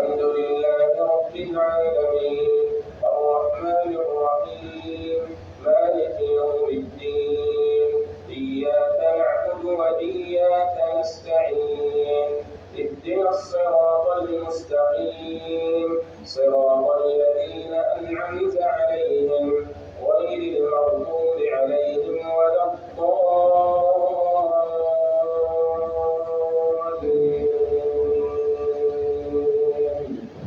الحمد لله رب العالمين الرحمن الرحيم مالك يوم الدين إياك نعبد وإياك نستعين اهدنا الصراط المستقيم صراط الذين أنعمت عليهم